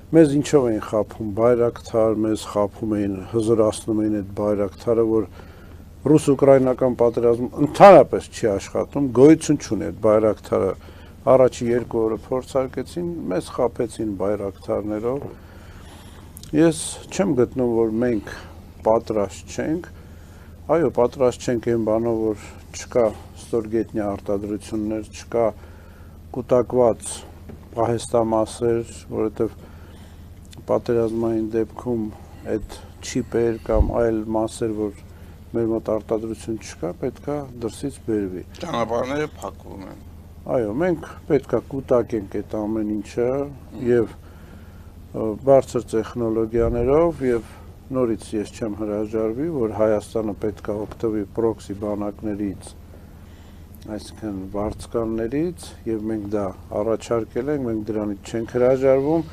մեզ ինչով էին խաբում Բայրակթար, մեզ խաբում էին, հզորացնում էին այդ Բայրակթարը, որ ռուս-ուկրաինական պատերազմ ընդհանրապես չի աշխատում, գոյություն չունի այդ Բայրակթարը։ Առաջի 2 օրը փորձարկեցին, մեզ խաբեցին Բայրակթարներով։ Ես չեմ գտնում, որ մենք պատրաստ չենք, այո, պատրաստ չենք այն բանով, որ չկա ստորգետնյա արտադրություններ, չկա կուտակված պահեստամասեր, որովհետև պատերազմային դեպքում այդ չիպեր կամ այլ մասեր, որ մեր մոտ արտադրություն չկա, պետքա դրսից բերվի։ Ճանապարհները փակվում են։ Այո, մենք պետքա կուտակենք այդ ամեն ինչը եւ բարձր տեխնոլոգիաներով եւ նորից ես չեմ հրաժարվի, որ Հայաստանը պետքա օգտվի պրոքսի բանակներից, այսինքն վարձկաններից, եւ մենք դա առաջարկել ենք, մենք դրանից չենք հրաժարվում։